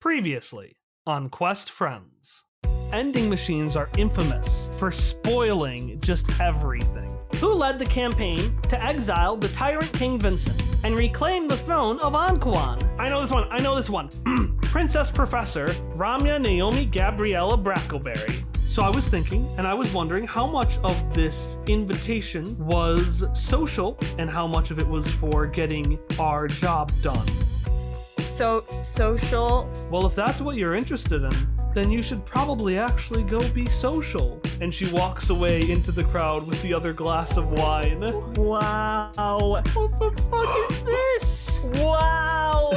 Previously on Quest Friends. Ending machines are infamous for spoiling just everything. Who led the campaign to exile the tyrant King Vincent and reclaim the throne of Anquan? I know this one. Princess Professor Ramya Naomi Gabriella Brackleberry. So I was thinking, and I was wondering how much of this invitation was social and how much of it was for getting our job done. So, social? Well, if that's what you're interested in, then you should probably actually go be social. And she walks away into the crowd with the other glass of wine. Wow. What the fuck is this? Wow.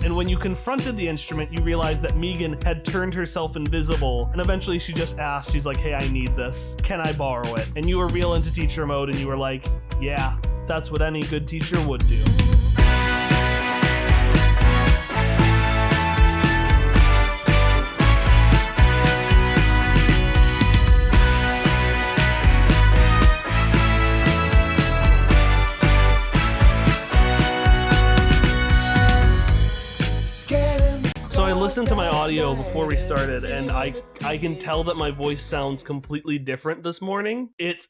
And when you confronted the instrument, you realized that Megan had turned herself invisible. And eventually she just asked, she's like, hey, I need this. Can I borrow it? And you were real into teacher mode and you were like, yeah, that's what any good teacher would do. Listened to my audio before we started, and I can tell that my voice sounds completely different this morning. It's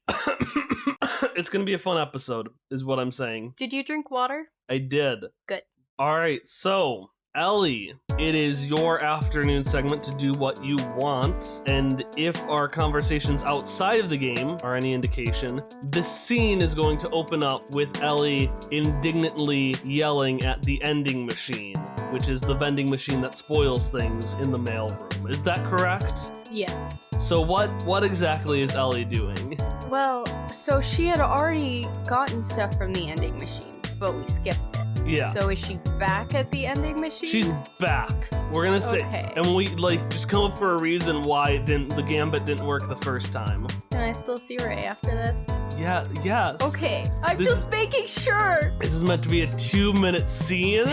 gonna be a fun episode, is what I'm saying. Did you drink water? I did. Good. All right, so Elee, it is your afternoon segment to do what you want, and if our conversations outside of the game are any indication, this scene is going to open up with Elee indignantly yelling at the ending machine, which is the vending machine that spoils things in the mailroom. Is that correct? Yes. So what exactly is Elee doing? Well, so she had already gotten stuff from the ending machine, but we skipped it. Yeah. So is she back at the ending machine? She's back. We're gonna say, okay. And we just come up for a reason why the gambit didn't work the first time. Can I still see Ray after this? Yeah, yes. Okay, I'm just making sure. This is meant to be a 2-minute scene.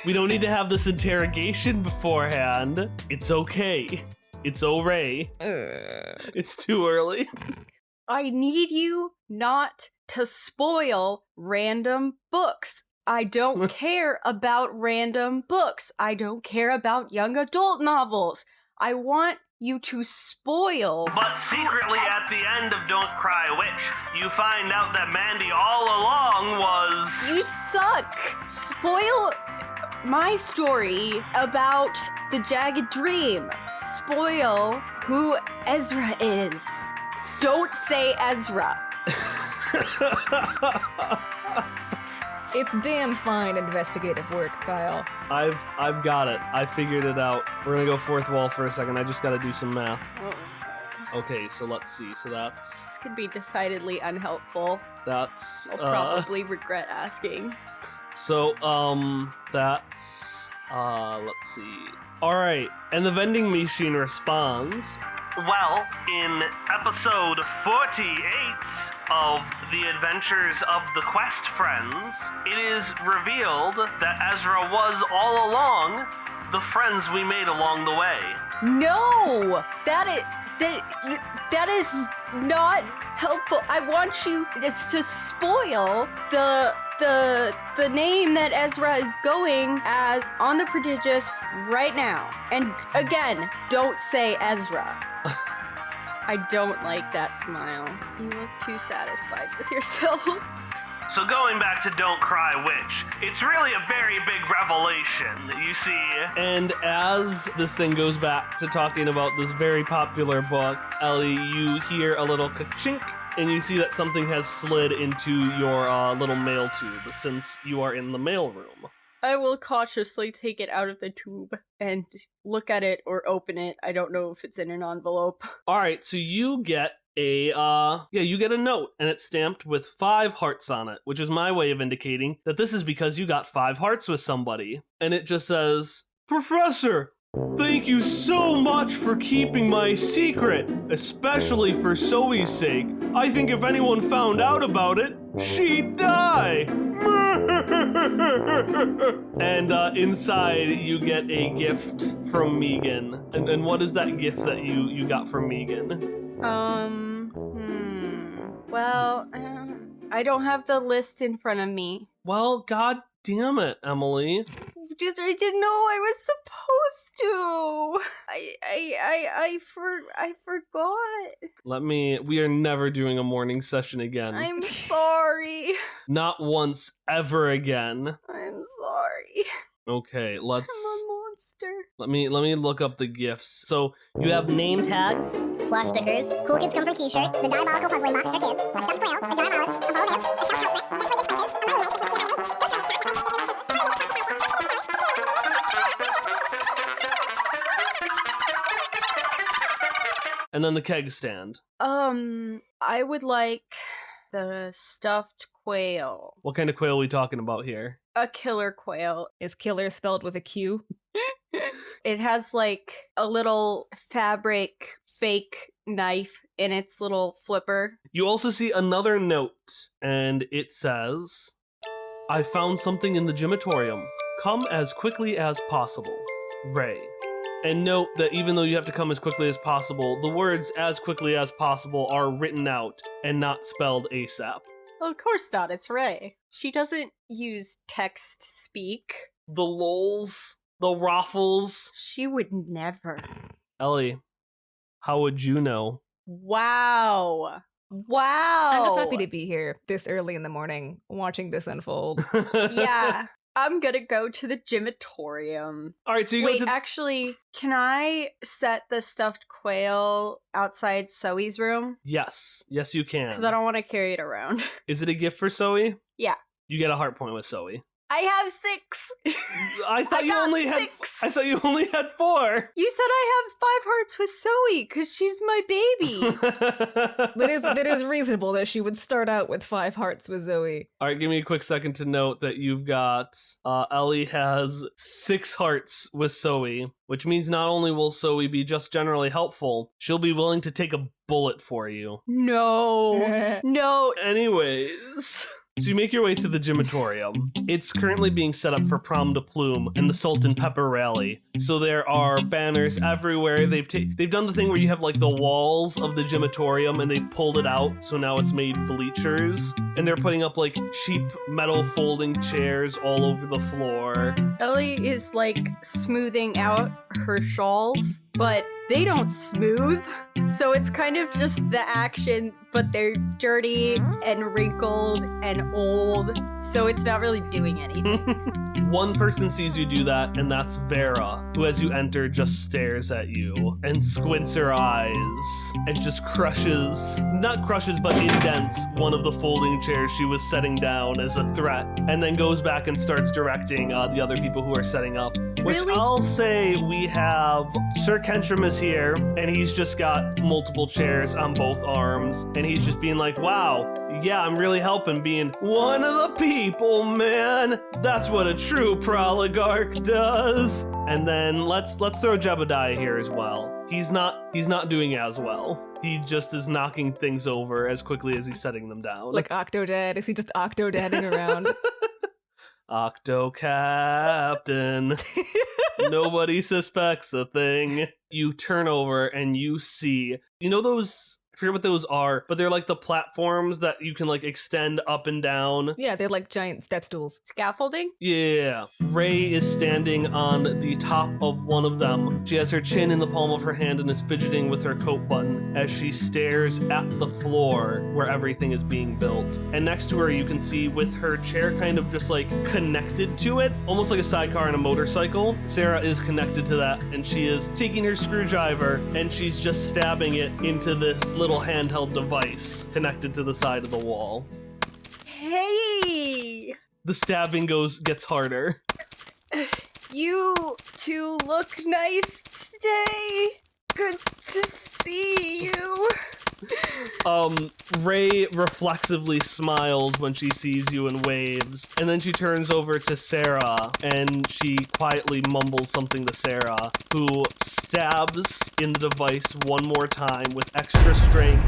We don't need to have this interrogation beforehand. It's okay. It's Ray. It's too early. I need you not to spoil random books. I don't care about random books. I don't care about young adult novels. I want you to spoil. But secretly at the end of Don't Cry Witch, you find out that Mandy all along was... You suck! Spoil my story about the Jagged Dream. Spoil who Ezra is. Don't say Ezra. It's damn fine investigative work, Kyle. I've got it. I figured it out. We're gonna go fourth wall for a second. I just gotta do some math. Oh. Okay, so let's see. So that's... This could be decidedly unhelpful. That's... I'll probably regret asking. So, that's... let's see. Alright, and the vending machine responds... Well, in episode 48 of The Adventures of the Quest Friends, it is revealed that Ezra was all along the friends we made along the way. No! That is not helpful. I want you just to spoil the name that Ezra is going as on the prodigious right now. And again, don't say Ezra. I don't like that smile. You look too satisfied with yourself. So going back to Don't Cry Witch, it's really a very big revelation, you see. And as this thing goes back to talking about this very popular book, Elee, you hear a little ka-chink, and you see that something has slid into your little mail tube, since you are in the mailroom. I will cautiously take it out of the tube and look at it or open it. I don't know if it's in an envelope. Alright, so you get you get a note, and it's stamped with 5 hearts on it, which is my way of indicating that this is because you got 5 hearts with somebody. And it just says, Professor, thank you so much for keeping my secret, especially for Zoe's sake. I think if anyone found out about it, she'd die. And inside you get a gift from Megan. And what is that gift that you got from Megan? Well, I don't have the list in front of me. Well, god damn it, Emily. I didn't know I was supposed to. I forgot. We are never doing a morning session again. I'm sorry. Not once, ever again. I'm sorry. Okay, I'm a monster. let me look up the gifts. So you have Name tags. Slash stickers. Cool kids come from T-shirt. The diabolical puzzling box for kids. A stuffed whale. A jar of olives. A bowl of ants. A self-help book. Netflix stickers. A money wish. and then the keg stand. I would like the stuffed quail. What kind of quail are we talking about here? A killer quail. Is killer spelled with a Q? It has like a little fabric fake knife in its little flipper. You also see another note, and it says, I found something in the gymatorium. Come as quickly as possible. Ray. And note that even though you have to come as quickly as possible, the words as quickly as possible are written out and not spelled ASAP. Well, of course not. It's Ray. She doesn't use text speak. The lols, the raffles. She would never. Elee, how would you know? Wow. I'm just happy to be here this early in the morning watching this unfold. Yeah. I'm gonna go to the gymatorium. All right, so you Wait, go to... actually, can I set the stuffed quail outside Zoe's room? Yes, you can. Because I don't want to carry it around. Is it a gift for Zoe? Yeah. You get a heart point with Zoe. I have 6. I thought you only had 6. I thought you only had 4. You said I have 5 hearts with Zoe because she's my baby. That is reasonable that she would start out with 5 hearts with Zoe. All right, give me a quick second to note that you've got Elee has 6 hearts with Zoe, which means not only will Zoe be just generally helpful, she'll be willing to take a bullet for you. No. No. Anyways, so you make your way to the gymatorium. It's currently being set up for Prom de Plume and the Salt and Pepper Rally. So there are banners everywhere. They've done the thing where you have like the walls of the gymatorium and they've pulled it out, so now it's made bleachers. And they're putting up like cheap metal folding chairs all over the floor. Elee is like smoothing out her shawls, but they don't smooth. So it's kind of just the action, but they're dirty and wrinkled and old. So it's not really doing anything. One person sees you do that, and that's Vera, who as you enter just stares at you and squints her eyes and just not crushes, but indents one of the folding chairs she was setting down as a threat, and then goes back and starts directing the other people who are setting up. Which Really? I'll say we have Sir Kentrim is here, and he's just got multiple chairs on both arms, and he's just being like, wow, yeah, I'm really helping being one of the people, man. That's what a true proligarch does. And then let's throw Jebediah here as well. He's not doing as well. He just is knocking things over as quickly as he's setting them down. Like Octodad? Is he just Octodadding around? Octo Captain. Nobody suspects a thing. You turn over and you see, those, I forget what those are, but they're like the platforms that you can like extend up and down. Yeah, they're like giant step stools. Scaffolding? Yeah. Ray is standing on the top of one of them. She has her chin in the palm of her hand and is fidgeting with her coat button as she stares at the floor where everything is being built. And next to her, you can see with her chair kind of just like connected to it, almost like a sidecar on a motorcycle. Sarah is connected to that, and she is taking her screwdriver and she's just stabbing it into this little handheld device connected to the side of the wall. Hey! The stabbing gets harder. You two look nice today. Good to see you. Ray reflexively smiles when she sees you and waves, and then she turns over to Sarah and she quietly mumbles something to Sarah, who stabs in the device one more time with extra strength,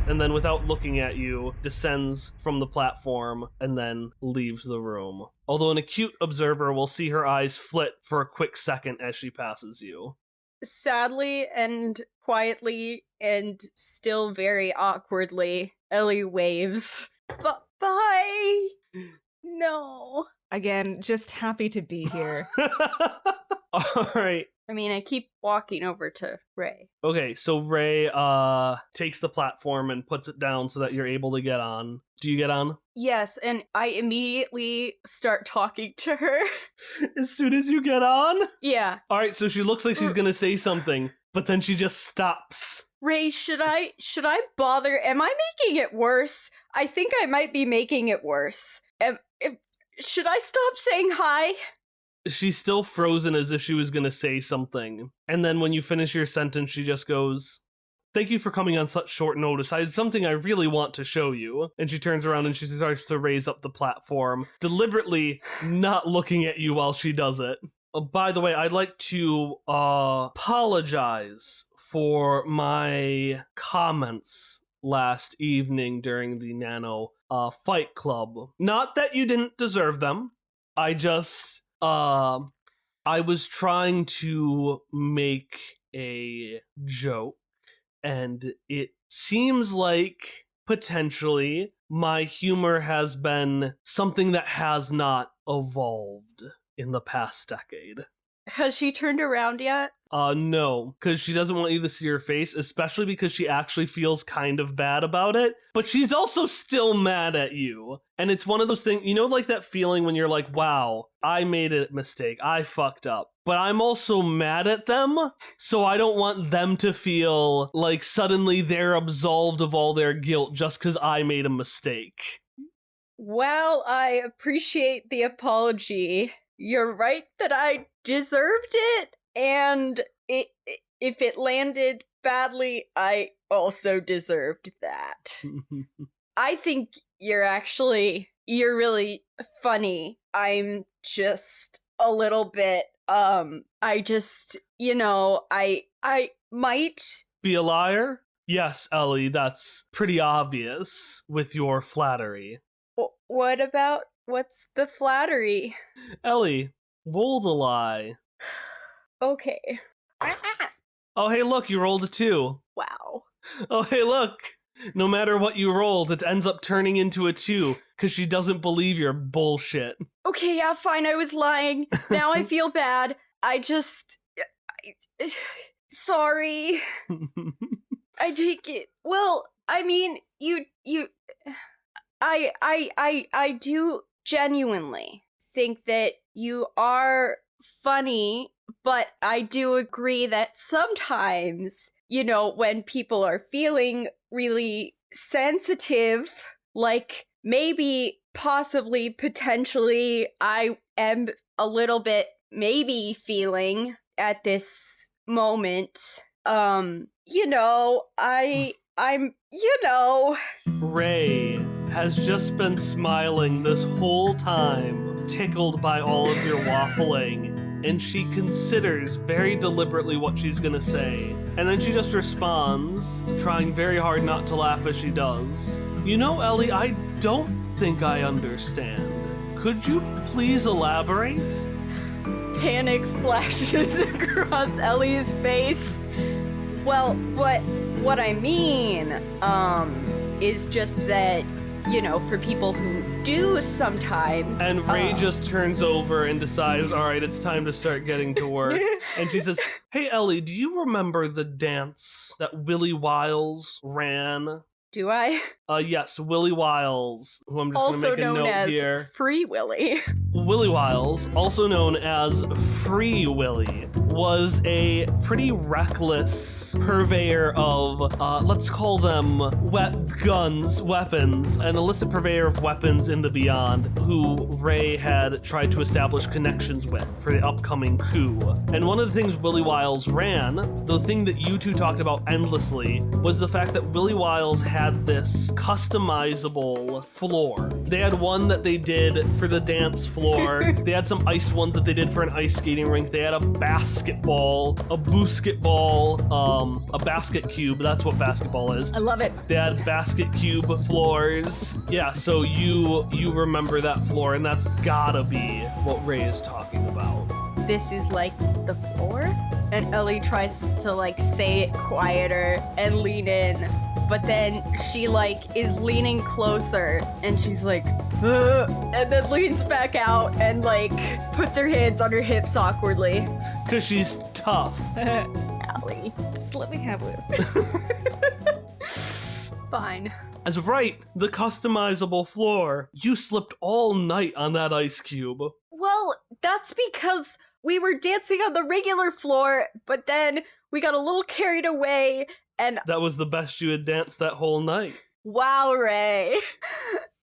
and then without looking at you, descends from the platform and then leaves the room. Although an acute observer will see her eyes flit for a quick second as she passes you. Sadly and quietly and still very awkwardly, Elee waves. Bye. No. Again, just happy to be here. All right. I mean, I keep walking over to Ray. Okay, so Ray takes the platform and puts it down so that you're able to get on. Do you get on? Yes, and I immediately start talking to her. As soon as you get on? Yeah. All right, so she looks like she's going to say something, but then she just stops. Ray, should I bother? Am I making it worse? I think I might be making it worse. Should I stop saying hi? She's still frozen as if she was going to say something. And then when you finish your sentence, she just goes, "Thank you for coming on such short notice. I have something I really want to show you." And she turns around and she starts to raise up the platform, deliberately not looking at you while she does it. By the way, I'd like to apologize for my comments last evening during the Nano Fight Club. Not that you didn't deserve them. I just... I was trying to make a joke, and it seems like potentially my humor has been something that has not evolved in the past decade. Has she turned around yet? No, because she doesn't want you to see her face, especially because she actually feels kind of bad about it, but she's also still mad at you. And it's one of those things, you know, like that feeling when you're like, wow, I made a mistake, I fucked up, but I'm also mad at them, so I don't want them to feel like suddenly they're absolved of all their guilt just because I made a mistake. Well, I appreciate the apology. You're right that I deserved it. And if it landed badly, I also deserved that. I think you're really funny. I'm just a little bit, I might... Be a liar? Yes, Elee, that's pretty obvious with your flattery. What's the flattery? Elee, roll the lie. Okay. Oh, hey, look, you rolled a 2. Wow. Oh, hey, look. No matter what you rolled, it ends up turning into a 2 because she doesn't believe your bullshit. Okay, yeah, fine, I was lying. Now I feel bad. Sorry. I take it. Well, I mean, I do genuinely think that you are funny, but I do agree that sometimes, you know, when people are feeling really sensitive, like maybe, possibly, potentially, I am a little bit maybe feeling at this moment, I'm, Ray has just been smiling this whole time, tickled by all of your waffling, and she considers very deliberately what she's gonna say. And then she just responds, trying very hard not to laugh as she does. You know, Elee, I don't think I understand. Could you please elaborate? Panic flashes across Ellie's face. Well, what I mean, is just that, you know, for people who do sometimes... And Ray just turns over and decides, all right, it's time to start getting to work. And she says, hey, Elee, do you remember the dance that Willie Wiles ran? Do I? Yes, Willie Wiles, who I'm just going to make a note here. Also known as Free Willy. Willie Wiles, also known as Free Willy, was a pretty reckless purveyor of, let's call them weapons, an illicit purveyor of weapons in the Beyond, who Ray had tried to establish connections with for the upcoming coup. And one of the things Willie Wiles ran, the thing that you two talked about endlessly, was the fact that Willie Wiles had this customizable floor. They had one that they did for the dance floor. They had some ice ones that they did for an ice skating rink. They had a basketball, a basketball, a basket cube. That's what basketball is. I love it. They had basket cube floors. Yeah, so you remember that floor, and that's gotta be what Ray is talking about. This is like the floor? And Elee tries to like say it quieter and lean in. But then she, like, is leaning closer, and she's like, and then leans back out and, like, puts her hands on her hips awkwardly. Because she's tough. Allie. Just let me have this. Fine. As right, the customizable floor. You slipped all night on that ice cube. Well, that's because we were dancing on the regular floor, but then we got a little carried away, and That was the best you had danced that whole night. wow, Ray.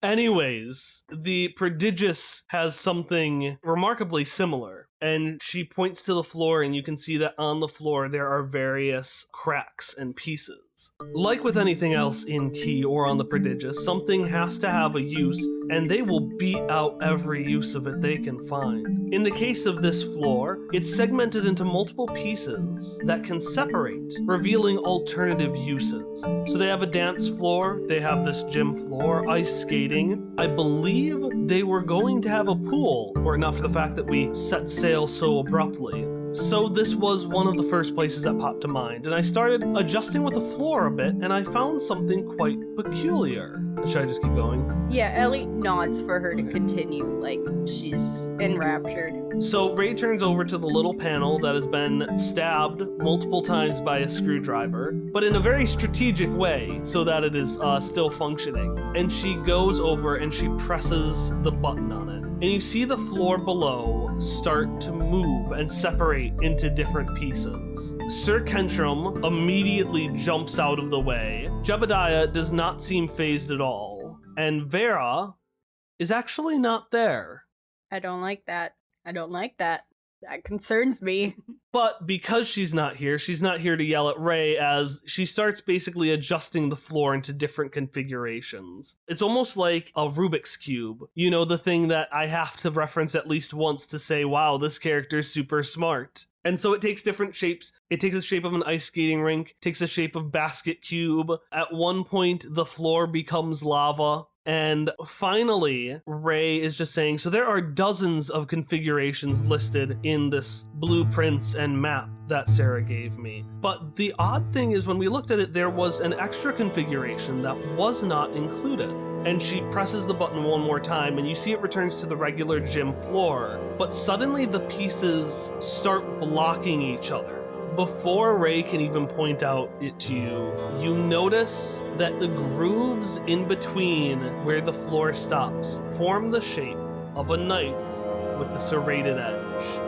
Anyways, the prodigious has something remarkably similar, and she points to the floor, and you can see that on the floor there are various cracks and pieces. Like with anything else in Key or on the prodigious, something has to have a use, and they will beat out every use of it they can find. In the case of this floor, it's segmented into multiple pieces that can separate, revealing alternative uses. So they have a dance floor, they have this gym floor, ice skating. I believe they were going to have a pool, or not for the fact that we set sail so abruptly. So this was one of the first places that popped to mind, and I started adjusting with the floor a bit, and I found something quite peculiar. Should I just keep going? Yeah, Ellie nods for her to continue, like she's enraptured. So Ray turns over to the little panel that has been stabbed multiple times by a screwdriver, but in a very strategic way so that it is still functioning. And she goes over and she presses the button on it. And you see the floor below start to move and separate into different pieces. Sir Kentrum immediately jumps out of the way. Jebediah does not seem fazed at all. And Vera is actually not there. I don't like that. I don't like that. That concerns me. But because she's not here to yell at Ray as she starts basically adjusting the floor into different configurations. It's almost like a Rubik's Cube. You know, the thing that I have to reference at least once to say, wow, this character's super smart. And so it takes different shapes. It takes the shape of an ice skating rink, takes the shape of basket cube. At one point, the floor becomes lava. And finally, Ray is just saying, so there are dozens of configurations listed in this blueprints and map that Sarah gave me. But the odd thing is when we looked at it, there was an extra configuration that was not included. And she presses the button one more time and you see it returns to the regular gym floor. But suddenly the pieces start blocking each other. Before Ray can even point out it to you, you notice that the grooves in between where the floor stops form the shape of a knife with a serrated edge.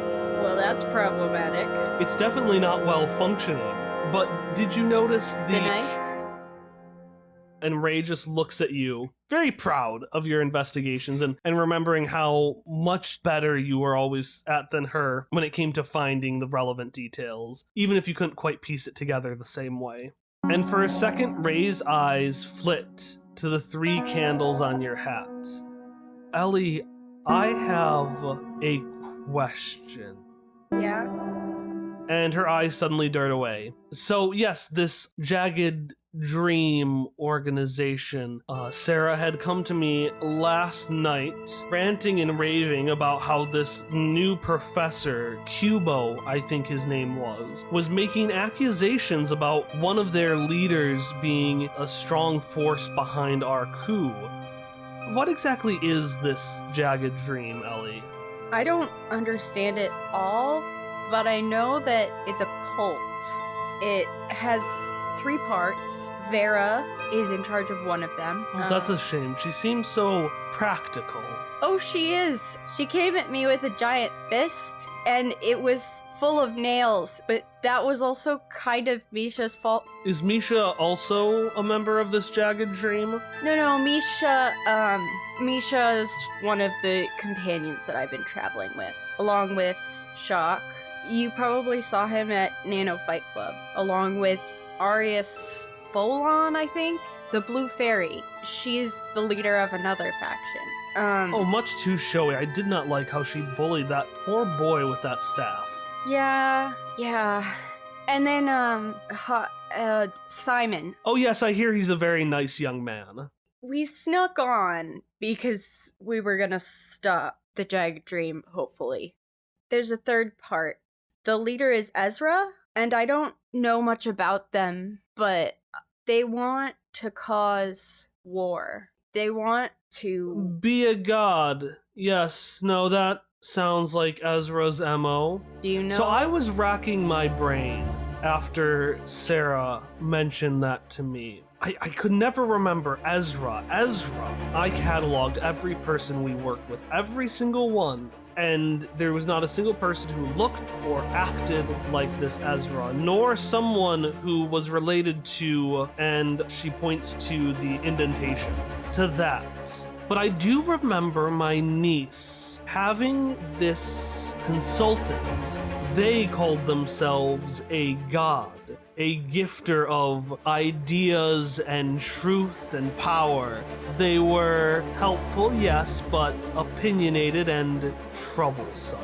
Well, that's problematic. It's definitely not well functioning, but did you notice The knife? And Ray just looks at you, very proud of your investigations and remembering how much better you were always at than her when it came to finding the relevant details, even if you couldn't quite piece it together the same way. And for a second, Ray's eyes flit to the 3 candles on your hat. Elee, I have a question. Yeah. And her eyes suddenly dart away. So yes, this Jagged Dream organization, Sarah had come to me last night ranting and raving about how this new professor, Cubo, I think his name was making accusations about one of their leaders being a strong force behind our coup. What exactly is this Jagged Dream, Elee? I don't understand it all, but I know that it's a cult. It has 3 parts. Vera is in charge of one of them. Oh, that's a shame. She seems so practical. Oh, she is. She came at me with a giant fist, and it was full of nails, but that was also kind of Misha's fault. Is Misha also a member of this Jagged Dream? No, Misha's one of the companions that I've been traveling with, along with Shock. You probably saw him at Nano Fight Club, along with Arius Folon, I think? The Blue Fairy. She's the leader of another faction. Oh, much too showy. I did not like how she bullied that poor boy with that staff. Yeah. And then, Simon. Oh yes, I hear he's a very nice young man. We snuck on because we were gonna stop the Jagged Dream, hopefully. There's a 3rd part. The leader is Ezra, and I don't know much about them, but they want to cause war. They want to... Be a god. Yes, no, that sounds like Ezra's MO. Do you know? So I was racking my brain after Sarah mentioned that to me. I could never remember Ezra. I cataloged every person we worked with, every single one, and there was not a single person who looked or acted like this Ezra, nor someone who was related to, and she points to the indentation, to that. But I do remember my niece having this consultant. They called themselves a god, a gifter of ideas and truth and power. They were helpful, yes, but opinionated and troublesome.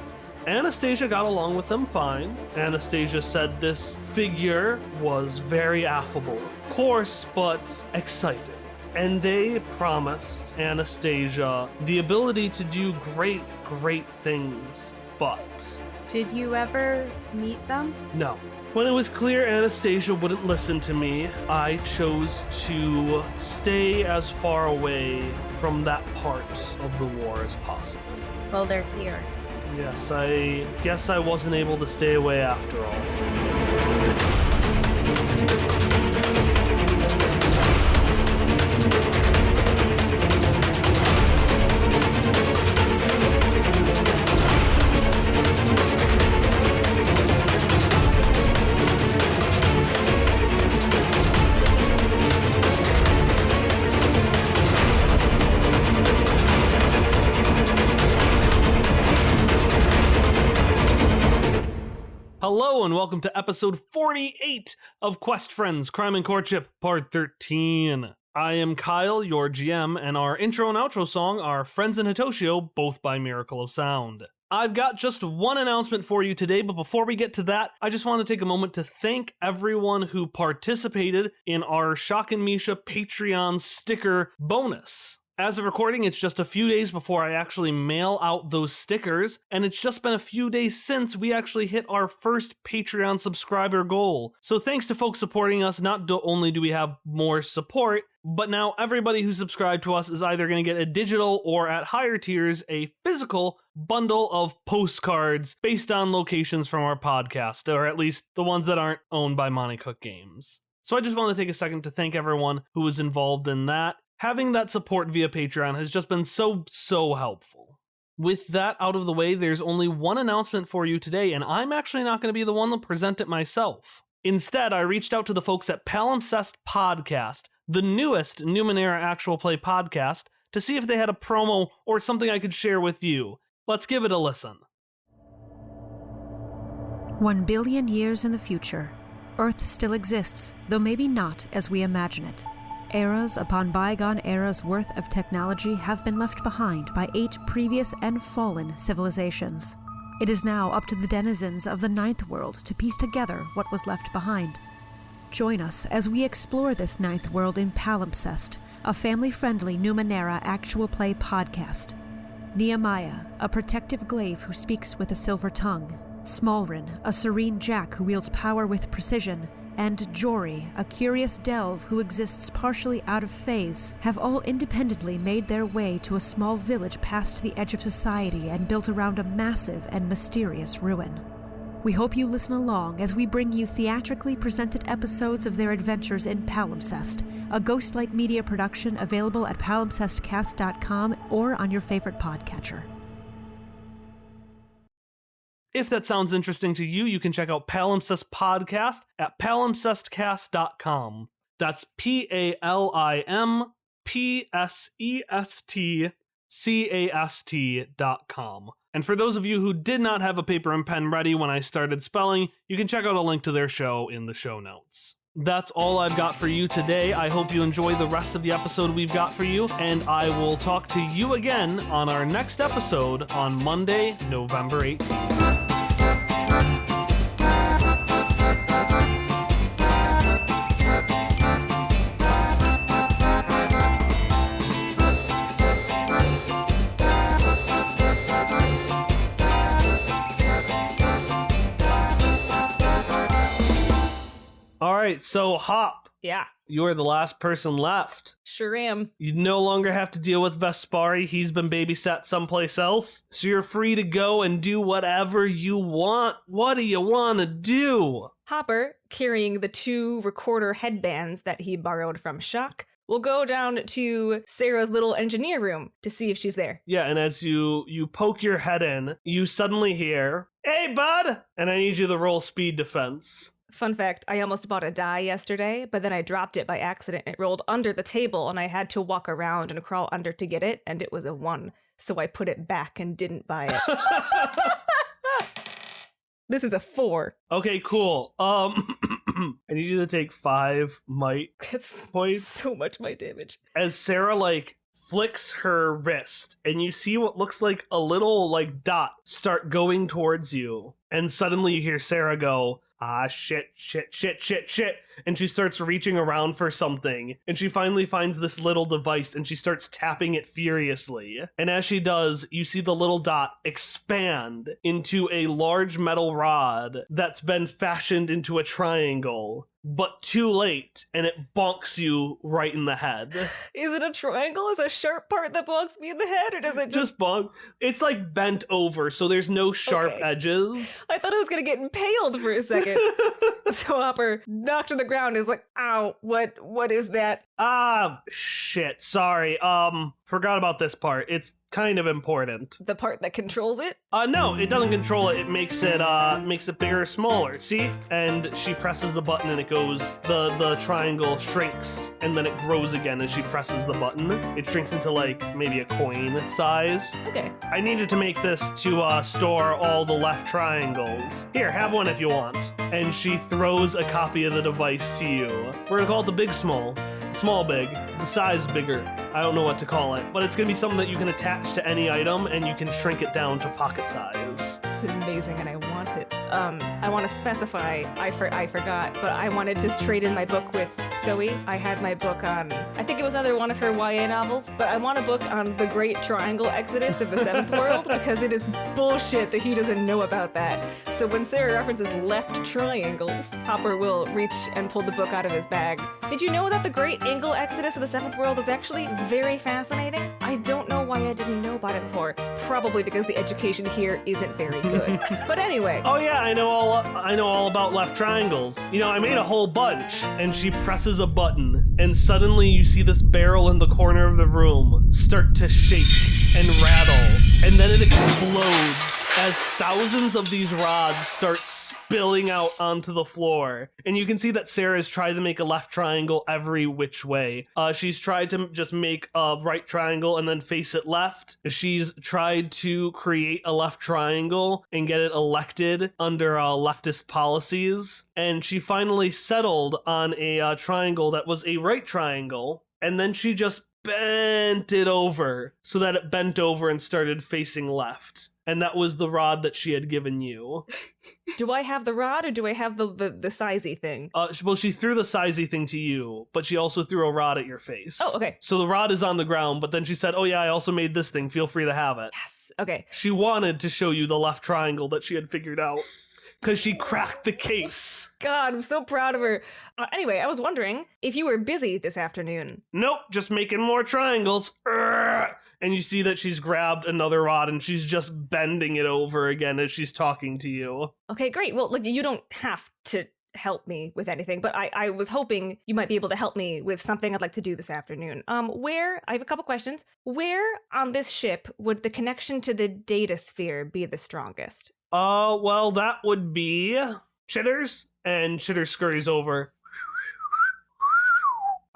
Anastasia got along with them fine. Anastasia said this figure was very affable, coarse, but excited. And they promised Anastasia the ability to do great, great things, but... Did you ever meet them? No. When it was clear Anastasia wouldn't listen to me, I chose to stay as far away from that part of the war as possible. Well, they're here. Yes, I guess I wasn't able to stay away after all. Hello and welcome to episode 48 of Quest Friends, Crime and Courtship, part 13. I am Kyle, your GM, and our intro and outro song are Friends and Hitoshio, both by Miracle of Sound. I've got just one announcement for you today, but before we get to that, I just want to take a moment to thank everyone who participated in our Shock and Misha Patreon sticker bonus. As of recording, it's just a few days before I actually mail out those stickers, and it's just been a few days since we actually hit our first Patreon subscriber goal. So thanks to folks supporting us, not only do we have more support, but now everybody who subscribed to us is either going to get a digital or at higher tiers, a physical bundle of postcards based on locations from our podcast, or at least the ones that aren't owned by Monty Cook Games. So I just want to take a second to thank everyone who was involved in that. Having that support via Patreon has just been so helpful. With that out of the way, there's only one announcement for you today, and I'm actually not going to be the one to present it myself. Instead, I reached out to the folks at Palimpsest Podcast, the newest Numenera actual play podcast, to see if they had a promo or something I could share with you. Let's give it a listen. 1 billion years in the future, Earth still exists, though maybe not as we imagine it. Eras upon bygone eras worth of technology have been left behind by 8 previous and fallen civilizations. It is now up to the denizens of the Ninth World to piece together what was left behind. Join us as we explore this Ninth World in Palimpsest, a family-friendly Numenera actual play podcast. Nehemiah, a protective glaive who speaks with a silver tongue. Smallrin, a serene jack who wields power with precision. And Jory, a curious delve who exists partially out of phase, have all independently made their way to a small village past the edge of society and built around a massive and mysterious ruin. We hope you listen along as we bring you theatrically presented episodes of their adventures in Palimpsest, a ghost-like media production available at palimpsestcast.com or on your favorite podcatcher. If that sounds interesting to you, you can check out Palimpsest Podcast at palimpsestcast.com. That's PALIMPSESTCAST.com. And for those of you who did not have a paper and pen ready when I started spelling, you can check out a link to their show in the show notes. That's all I've got for you today. I hope you enjoy the rest of the episode we've got for you, and I will talk to you again on our next episode on Monday, November 18th. All right, so Hop, Yeah. You are the last person left. Sure am. You no longer have to deal with Vespari. He's been babysat someplace else. So you're free to go and do whatever you want. What do you want to do? Hopper, carrying the 2 recorder headbands that he borrowed from Shock, will go down to Sarah's little engineer room to see if she's there. Yeah, and as you poke your head in, you suddenly hear, "Hey, bud!" And I need you to roll speed defense. Fun fact, I almost bought a die yesterday, but then I dropped it by accident. It rolled under the table, and I had to walk around and crawl under to get it, and it was a 1. So I put it back and didn't buy it. This is a 4. Okay, cool. I need you to take 5 might That's points. so much my damage. As Sarah, flicks her wrist, and you see what looks like a little, dot start going towards you. And suddenly you hear Sarah go, "Ah, shit. And she starts reaching around for something. And she finally finds this little device and she starts tapping it furiously. And as she does, you see the little dot expand into a large metal rod that's been fashioned into a triangle. But too late, and it bonks you right in the head. Is it a triangle? Is a sharp part that bonks me in the head, or does it just bonk? It's bent over, so there's no sharp edges. I thought I was gonna get impaled for a second. So Hopper, knocked to the ground, is like, "Ow, what is that?" Ah, shit, sorry. Forgot about this part. It's kind of important. The part that controls it? No, it doesn't control it. It makes it bigger or smaller. See? And she presses the button and it goes, the triangle shrinks and then it grows again as she presses the button. It shrinks into maybe a coin size. Okay. I needed to make this to store all the left triangles. Here, have one if you want. And she throws a copy of the device to you. We're gonna call it the big small. Small big. The size bigger. I don't know what to call it. But it's gonna be something that you can attach to any item and you can shrink it down to pocket size. It's amazing and I want it. I want to specify, I forgot, but I wanted to trade in my book with Zoe. I had my book on, I think it was another one of her YA novels, but I want a book on the Great Triangle Exodus of the Seventh World because it is bullshit that he doesn't know about that. So when Sarah references left triangles, Hopper will reach and pull the book out of his bag. Did you know that the Great Angle Exodus of the Seventh World is actually very fascinating? I don't know why I didn't know about it before. Probably because the education here isn't very good. But anyway. Oh yeah, I know all about left triangles. I made a whole bunch. And she presses a button, and suddenly you see this barrel in the corner of the room start to shake and rattle, and then it explodes as thousands of these rods start spilling out onto the floor. And you can see that Sarah's tried to make a left triangle every which way. She's tried to just make a right triangle and then face it left. She's tried to create a left triangle and get it elected under leftist policies. And she finally settled on a triangle that was a right triangle. And then she just bent it over so that it bent over and started facing left. And that was the rod that she had given you. Do I have the rod or do I have the sizey thing? Well, she threw the sizey thing to you, but she also threw a rod at your face. Oh, okay. So the rod is on the ground, but then she said, "Oh yeah, I also made this thing. Feel free to have it." Yes. Okay. She wanted to show you the left triangle that she had figured out. Because she cracked the case. God, I'm so proud of her. Anyway, I was wondering if you were busy this afternoon. Nope, just making more triangles. And you see that she's grabbed another rod and she's just bending it over again as she's talking to you. Okay, great. Well, you don't have to help me with anything, but I was hoping you might be able to help me with something I'd like to do this afternoon. I have a couple questions. Where on this ship would the connection to the data sphere be the strongest? Well, that would be Chitters, and Chitter scurries over.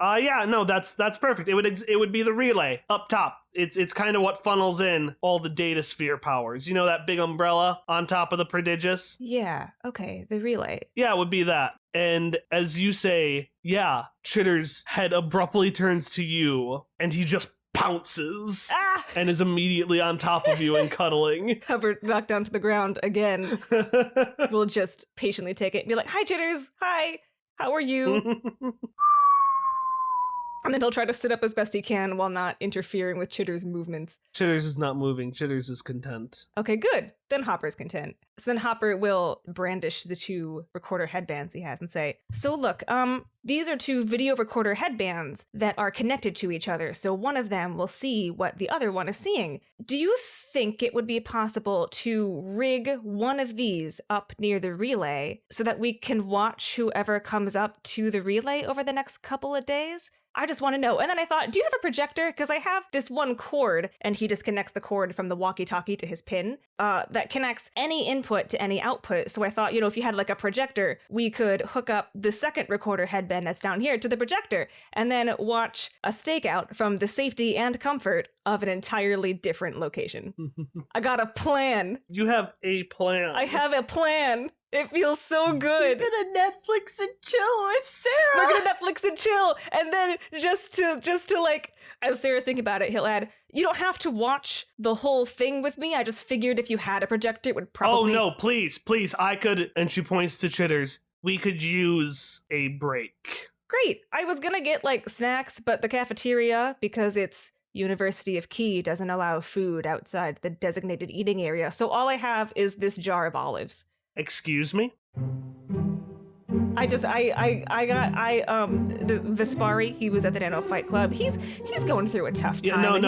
Yeah, no, that's perfect. It would be the relay up top. It's kind of what funnels in all the data sphere powers. You know that big umbrella on top of the prodigious? Yeah, okay, the relay. Yeah, it would be that. And as you say, yeah, Chitter's head abruptly turns to you, and he just pounces and is immediately on top of you and cuddling. Hubbard knocked down to the ground again. We'll just patiently take it and be like, "Hi, Chitters. Hi. How are you?" And then he'll try to sit up as best he can while not interfering with Chitter's movements. Chitters is not moving. Chitters is content. Okay, good. Then Hopper's content. So then Hopper will brandish the 2 recorder headbands he has and say, so look, these are 2 video recorder headbands that are connected to each other, so one of them will see what the other one is seeing. Do you think it would be possible to rig one of these up near the relay so that we can watch whoever comes up to the relay over the next couple of days? I just want to know. And then I thought, do you have a projector? Because I have this one cord, and he disconnects the cord from the walkie-talkie to his pin that connects any input to any output. So I thought, if you had like a projector, we could hook up the second recorder headband that's down here to the projector and then watch a stakeout from the safety and comfort of an entirely different location. I got a plan. You have a plan. I have a plan. It feels so good. We're gonna Netflix and chill with Sarah. We're gonna Netflix and chill, and then just to like, as Sarah's thinking about it, he'll add, "You don't have to watch the whole thing with me. I just figured if you had a projector, it would probably." Oh no! Please, I could. And she points to Chitters. We could use a break. Great. I was gonna get like snacks, but the cafeteria, because it's University of Key, doesn't allow food outside the designated eating area. So all I have is this jar of olives. Excuse me? The Vespari, he was at the Nano Fight Club. He's going through a tough time.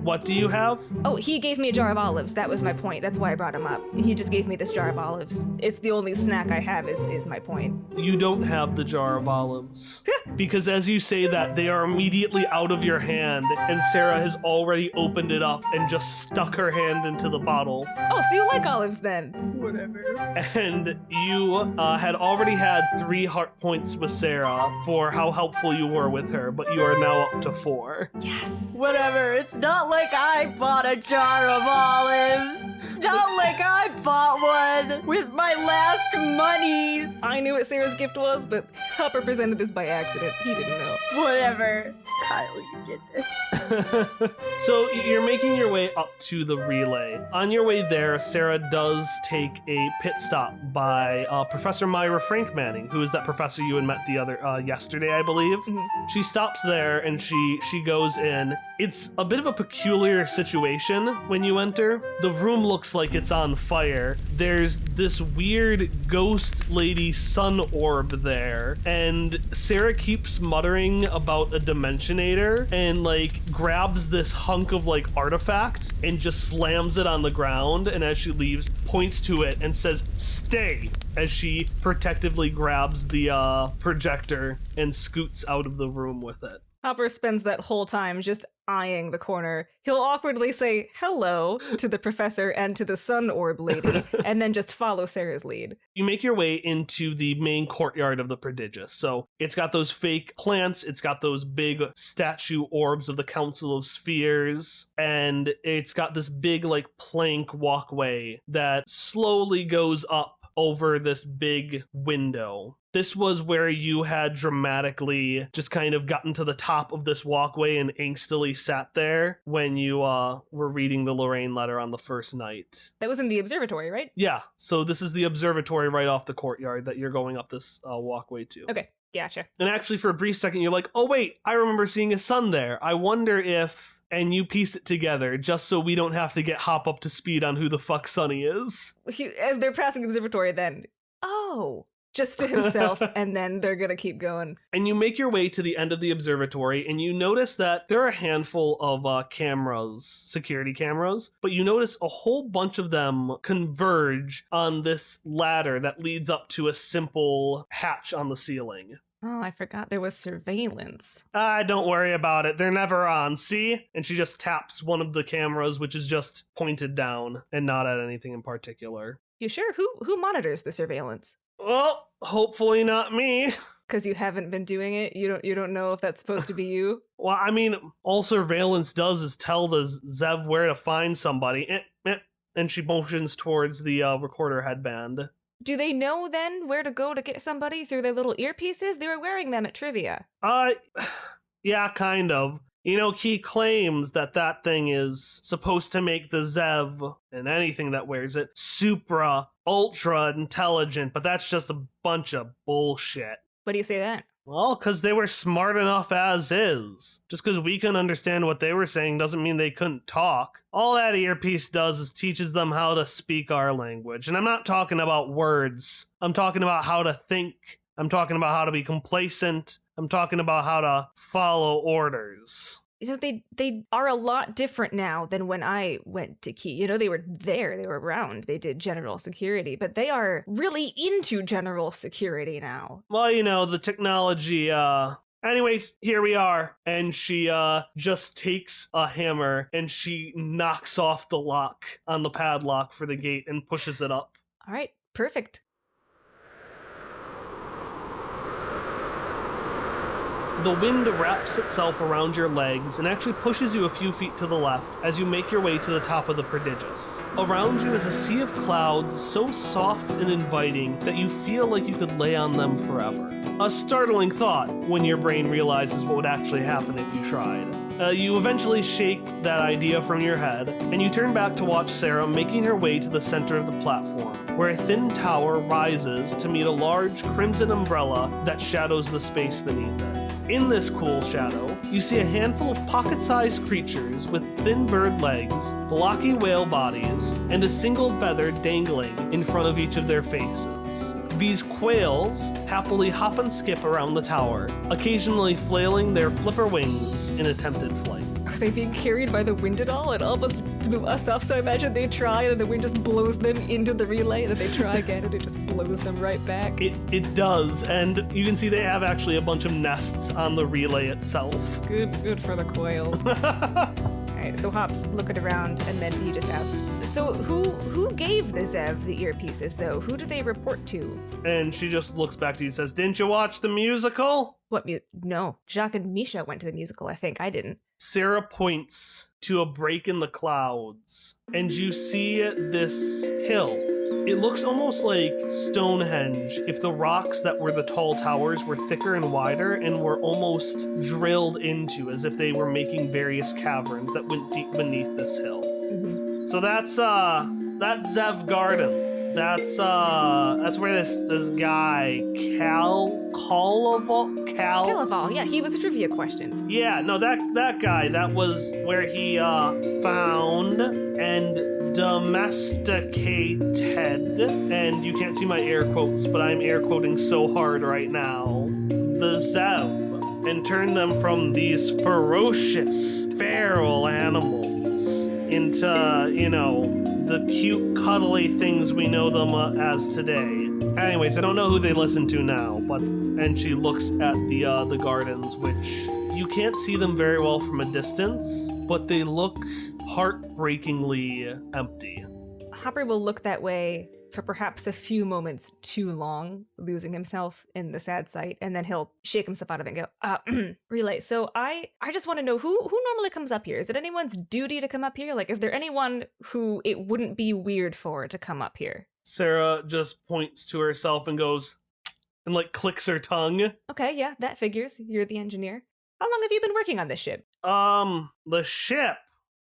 What do you have? Oh, he gave me a jar of olives. That was my point. That's why I brought him up. He just gave me this jar of olives. It's the only snack I have is my point. You don't have the jar of olives. Because as you say that, they are immediately out of your hand, and Sarah has already opened it up and just stuck her hand into the bottle. Oh, so you like olives then? Whatever. And you had already had 3 heart points with Sarah for how helpful you were with her, but you are now up to 4. Yes. Whatever. It's not like I bought a jar of olives. It's not like I bought one with my last monies. I knew what Sarah's gift was, but Hopper presented this by accident. He didn't know. Whatever. Kyle, you did this. So you're making your way up to the relay. On your way there, Sarah does take a pit stop by Professor Myra Frank Manning, who is that professor you had met the other yesterday, I believe. Mm-hmm. She stops there and she goes in. It's a bit of a peculiar situation when you enter. The room looks like it's on fire. There's this weird ghost lady sun orb there, and Sarah keeps muttering about a dimensionator and like grabs this hunk of like artifact and just slams it on the ground, and as she leaves points to it and says stay as she protectively grabs the projector and scoots out of the room with it. Hopper spends that whole time just eyeing the corner. He'll awkwardly say hello to the professor and to the sun orb lady, and then just follow Sarah's lead. You make your way into the main courtyard of the Prodigious. So it's got those fake plants, it's got those big statue orbs of the Council of Spheres, and it's got this big like plank walkway that slowly goes up over this big window. This was where you had dramatically just kind of gotten to the top of this walkway and angstily sat there when you were reading the Lorraine letter on the first night. That was in the observatory, right? Yeah, so this is the observatory right off the courtyard that you're going up this walkway to. Okay, gotcha. And actually for a brief second you're like, oh wait, I remember seeing a sun there. I wonder if... And you piece it together just so we don't have to get Hop up to speed on who the fuck Sunny is. As they're passing the observatory then, oh... just to himself, and then they're gonna keep going. And you make your way to the end of the observatory, and you notice that there are a handful of cameras, security cameras, but you notice a whole bunch of them converge on this ladder that leads up to a simple hatch on the ceiling. Oh, I forgot there was surveillance. Don't worry about it. They're never on, see? And she just taps one of the cameras, which is just pointed down and not at anything in particular. You sure? Who monitors the surveillance? Well, hopefully not me. Because you haven't been doing it? You don't know if that's supposed to be you? Well, I mean, all surveillance does is tell the Zev where to find somebody. And she motions towards the recorder headband. Do they know then where to go to get somebody through their little earpieces? They were wearing them at trivia. Yeah, kind of. You know, he claims that thing is supposed to make the Zev, and anything that wears it, ultra intelligent, but that's just a bunch of bullshit. What do you say that? Well, because they were smart enough as is. Just because we couldn't understand what they were saying doesn't mean they couldn't talk. All that earpiece does is teaches them how to speak our language. And I'm not talking about words. I'm talking about how to think. I'm talking about how to be complacent. I'm talking about how to follow orders. They are a lot different now than when I went to Key. They were there, they were around, they did general security, but they are really into general security now. Well, the technology, anyways, here we are. And she just takes a hammer and she knocks off the lock on the padlock for the gate and pushes it up. All right, perfect. The wind wraps itself around your legs and actually pushes you a few feet to the left as you make your way to the top of the prodigious. Around you is a sea of clouds so soft and inviting that you feel like you could lay on them forever. A startling thought when your brain realizes what would actually happen if you tried. You eventually shake that idea from your head, and you turn back to watch Sarah making her way to the center of the platform, where a thin tower rises to meet a large crimson umbrella that shadows the space beneath it. In this cool shadow, you see a handful of pocket-sized creatures with thin bird legs, blocky whale bodies, and a single feather dangling in front of each of their faces. These quails happily hop and skip around the tower, occasionally flailing their flipper wings in attempted flight. Are they being carried by the wind at all? It almost blew us off, so I imagine they try and the wind just blows them into the relay, and then they try again and it just blows them right back. It does, and you can see they have actually a bunch of nests on the relay itself. Good for the quails. Alright, so Hop's looking around and then he just asks, so who gave the Zev the earpieces though? Who do they report to? And she just looks back to you and says, "Didn't you watch the musical?" What no. Jacques and Misha went to the musical, I think. I didn't. Sarah points to a break in the clouds, and you see this hill. It looks almost like Stonehenge if the rocks that were the tall towers were thicker and wider and were almost drilled into, as if they were making various caverns that went deep beneath this hill. Mm-hmm. So that's Zev Garden. That's where this guy Calaval, yeah, he was a trivia question. Yeah, no, that guy, that was where he found and domesticated, and you can't see my air quotes, but I'm air quoting so hard right now, the Zev, and turned them from these ferocious, feral animals into, the cute, cuddly things we know them as today. Anyways, I don't know who they listen to now, and she looks at the gardens, which you can't see them very well from a distance, but they look heartbreakingly empty. Hopper will look that way for perhaps a few moments too long, losing himself in the sad sight, and then he'll shake himself out of it and go, Relay, so I just want to know who normally comes up here? Is it anyone's duty to come up here? Like, is there anyone who it wouldn't be weird for to come up here? Sarah just points to herself and goes, and clicks her tongue. Okay, yeah, that figures. You're the engineer. How long have you been working on this ship? The ship?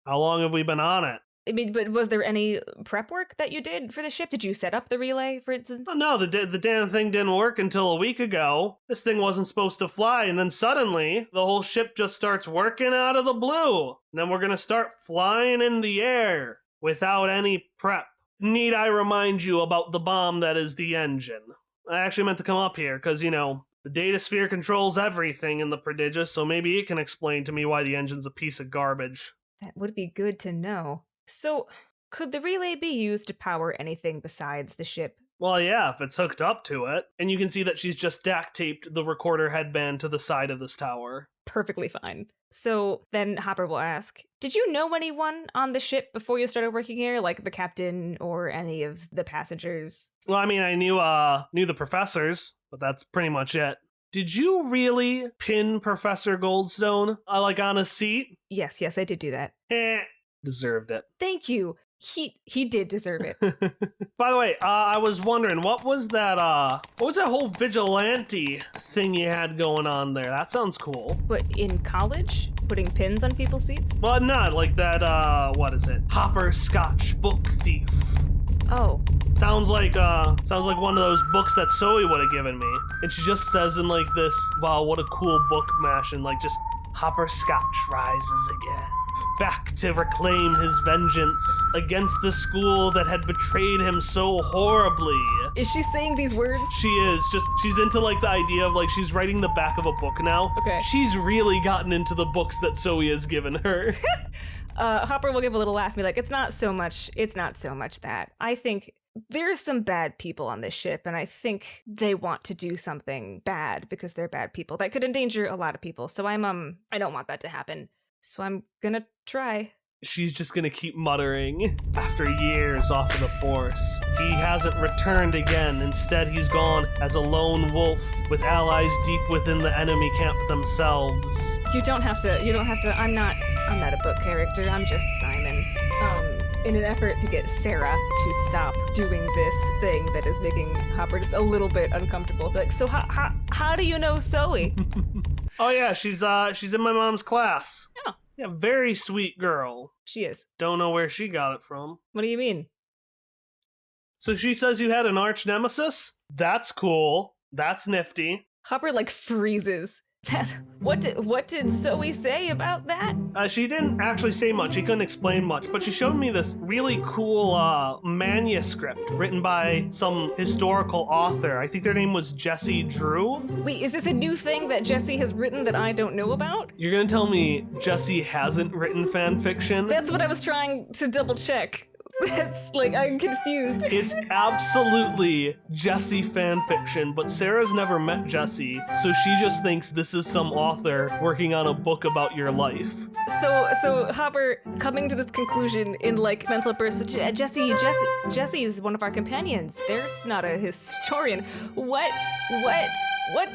How long have we been on it? I mean, but was there any prep work that you did for the ship? Did you set up the relay, for instance? Oh, no, the damn thing didn't work until a week ago. This thing wasn't supposed to fly, and then suddenly, the whole ship just starts working out of the blue. And then we're gonna start flying in the air without any prep. Need I remind you about the bomb that is the engine? I actually meant to come up here, because, the data sphere controls everything in the prodigious, so maybe it can explain to me why the engine's a piece of garbage. That would be good to know. So, could the relay be used to power anything besides the ship? Well, yeah, if it's hooked up to it. And you can see that she's just duct-taped the recorder headband to the side of this tower. Perfectly fine. So then Hopper will ask, did you know anyone on the ship before you started working here? Like the captain or any of the passengers? Well, I mean, I knew the professors, but that's pretty much it. Did you really pin Professor Goldstone, on a seat? Yes, I did do that. Deserved it. Thank you. He did deserve it. By the way, I was wondering, what was that whole vigilante thing you had going on there? That sounds cool. What, in college? Putting pins on people's seats? Well, not like that, what is it? Hopper Scotch book thief. Oh. Sounds like one of those books that Zoe would have given me. And she just says in like this, wow, what a cool book mash, and like just Hopperscotch rises again, back to reclaim his vengeance against the school that had betrayed him so horribly. Is she saying these words? She is. She's into like the idea of like she's writing the back of a book now. Okay. She's really gotten into the books that Zoe has given her. Hopper will give a little laugh and be like, it's not so much that. I think there's some bad people on this ship, and I think they want to do something bad because they're bad people that could endanger a lot of people. So I don't want that to happen. So I'm gonna try. She's just gonna keep muttering. After years off of the Force, he hasn't returned again. Instead, he's gone as a lone wolf with allies deep within the enemy camp themselves. You don't have to. I'm not a book character. I'm just Simon. In an effort to get Sarah to stop doing this thing that is making Hopper just a little bit uncomfortable. Like, so how do you know Zoe? Oh yeah, she's in my mom's class. Oh. Yeah, very sweet girl. She is. Don't know where she got it from. What do you mean? So she says you had an arch nemesis? That's cool. That's nifty. Hopper like freezes. What did Zoe say about that? She didn't actually say much. She couldn't explain much, but she showed me this really cool manuscript written by some historical author. I think their name was Jesse Drew. Wait, is this a new thing that Jesse has written that I don't know about? You're gonna tell me Jesse hasn't written fan fiction? That's what I was trying to double check. That's like, I'm confused. It's absolutely Jesse fan fiction, but Sarah's never met Jesse, so she just thinks this is some author working on a book about your life. So Hopper coming to this conclusion in like mental bursts. Jesse is one of our companions. They're not a historian. What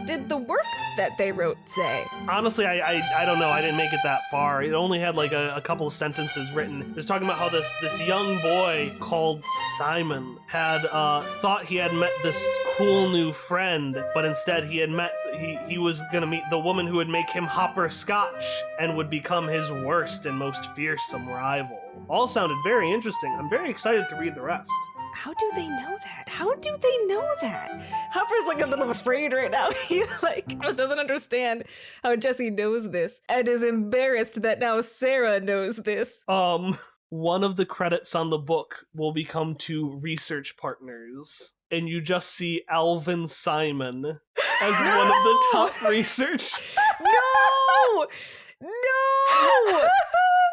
did the work that they wrote say? Honestly, I don't know. I didn't make it that far. It only had like a couple of sentences written. It was talking about how this young boy called Simon had thought he had met this cool new friend, but instead he was gonna meet the woman who would make him Hopperscotch and would become his worst and most fearsome rival. All sounded very interesting. I'm very excited to read the rest. How do they know that? Hopper's like a little afraid right now. He like doesn't understand how Jesse knows this and is embarrassed that now Sarah knows this. One of the credits on the book will become to research partners, and you just see Alvin Simon as one of the top research. No!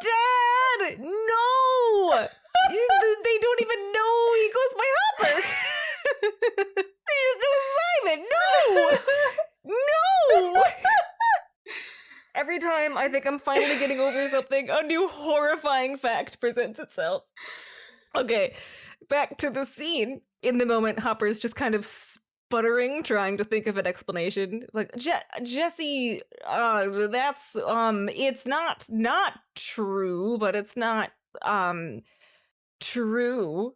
Dad! No! They don't even know he goes by Hopper. They just know Simon. No! Every time I think I'm finally getting over something, a new horrifying fact presents itself. Okay, back to the scene. In the moment, Hopper's just kind of sputtering, trying to think of an explanation. Like, Jesse, that's, it's not true, but it's not, true.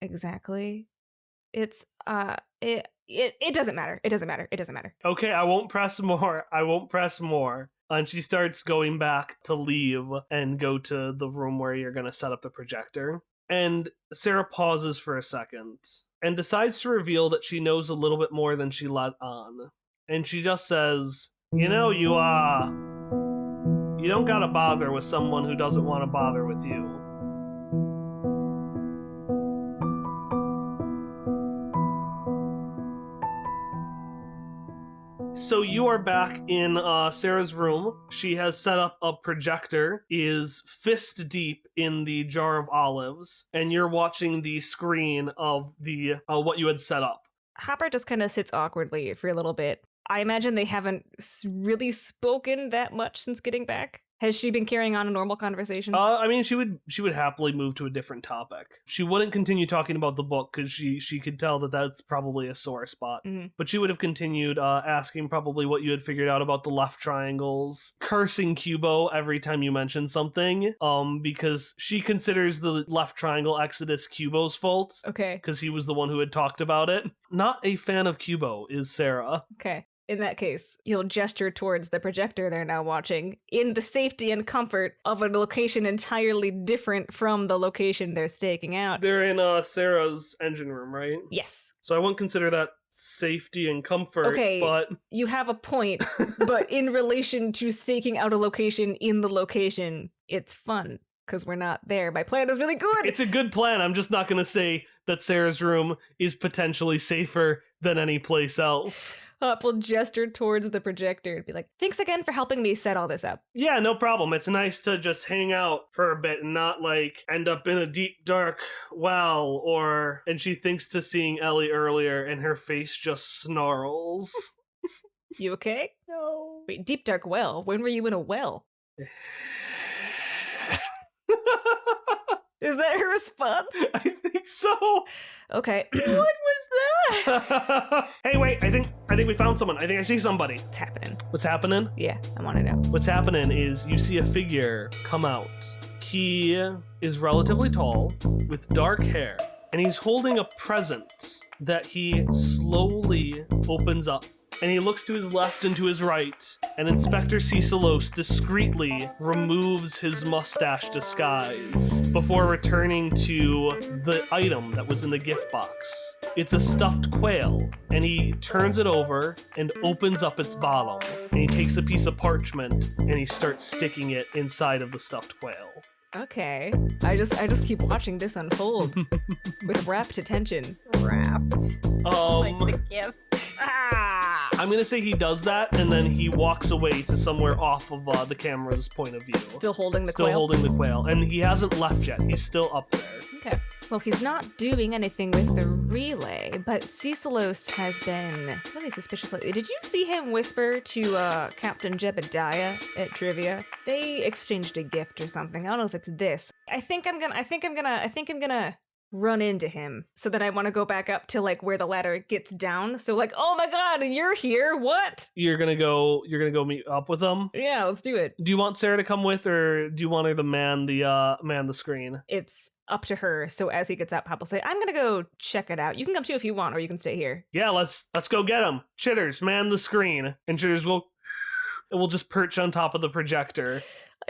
Exactly. It's, it doesn't matter. It doesn't matter. Okay, I won't press more. And she starts going back to leave and go to the room where you're going to set up the projector. And Sarah pauses for a second and decides to reveal that she knows a little bit more than she let on. And she just says, you don't gotta bother with someone who doesn't want to bother with you. So you are back in Sarah's room. She has set up a projector, is fist deep in the jar of olives, and you're watching the screen of the what you had set up. Hopper just kind of sits awkwardly for a little bit. I imagine they haven't really spoken that much since getting back. Has she been carrying on a normal conversation? I mean, she would happily move to a different topic. She wouldn't continue talking about the book because she could tell that that's probably a sore spot. Mm-hmm. But she would have continued asking probably what you had figured out about the left triangles, cursing Cubo every time you mention something, because she considers the left triangle exodus Cubo's fault. Okay. Because he was the one who had talked about it. Not a fan of Cubo is Sarah. Okay. in that case, you'll gesture towards the projector they're now watching in the safety and comfort of a location entirely different from the location they're staking out. They're in Sarah's engine room, right? Yes. So I wouldn't consider that safety and comfort, Okay, but... you have a point, but in relation to staking out a location in the location, it's fun. Because we're not there. My plan is really good. It's a good plan. I'm just not going to say that Sarah's room is potentially safer than any place else. Hop will gesture towards the projector and be like, thanks again for helping me set all this up. Yeah, no problem. It's nice to just hang out for a bit and not, like, end up in a deep, dark well, or... And she thinks to seeing Elee earlier, and her face just snarls. You okay? No. Wait, deep, dark well? When were you in a well? Is that her response? I think so. Okay. What was that? Hey, wait, I think we found someone. I think I see somebody. What's happening? What's happening? Yeah, I want to know. What's happening is you see a figure come out. He is relatively tall with dark hair, and he's holding a present that he slowly opens up. And he looks to his left and to his right, and Inspector Cicelos discreetly removes his mustache disguise before returning to the item that was in the gift box. It's a stuffed quail, and he turns it over and opens up its bottom, and he takes a piece of parchment and he starts sticking it inside of the stuffed quail. Okay. I just keep watching this unfold with rapt attention. Rapt. Like the gift. I'm gonna say he does that, and then he walks away to somewhere off of the camera's point of view. Still holding the Still quail? holding the quail, and he hasn't left yet. He's still up there. Okay. Well, he's not doing anything with the relay, but Cicelos has been really suspicious lately. Did you see him whisper to Captain Jebediah at Trivia? They exchanged a gift or something. I don't know if it's this. I think I'm gonna run into him so that I want to go back up to like where the ladder gets down. So like, oh my god, you're here. What? You're gonna go meet up with him? Yeah, let's do it. Do you want Sarah to come with, or do you want her to man the screen? It's up to her. So as he gets up, Pop will say, I'm gonna go check it out. You can come too if you want, or you can stay here. Yeah, let's go get him. Chitters, man the screen. And Chitters will just perch on top of the projector.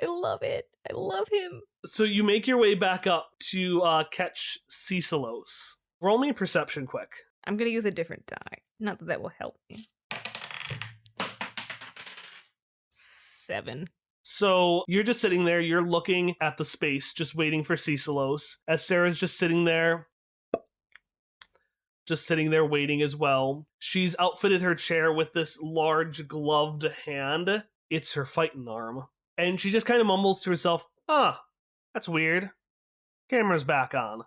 I love it. I love him. So you make your way back up to catch Cicelos. Roll me perception quick. I'm gonna use a different die. Not that that will help me. 7. So you're just sitting there, you're looking at the space, just waiting for Cicelos, as Sarah's just sitting there waiting as well. She's outfitted her chair with this large gloved hand. It's her fighting arm. And she just kind of mumbles to herself, that's weird. Camera's back on.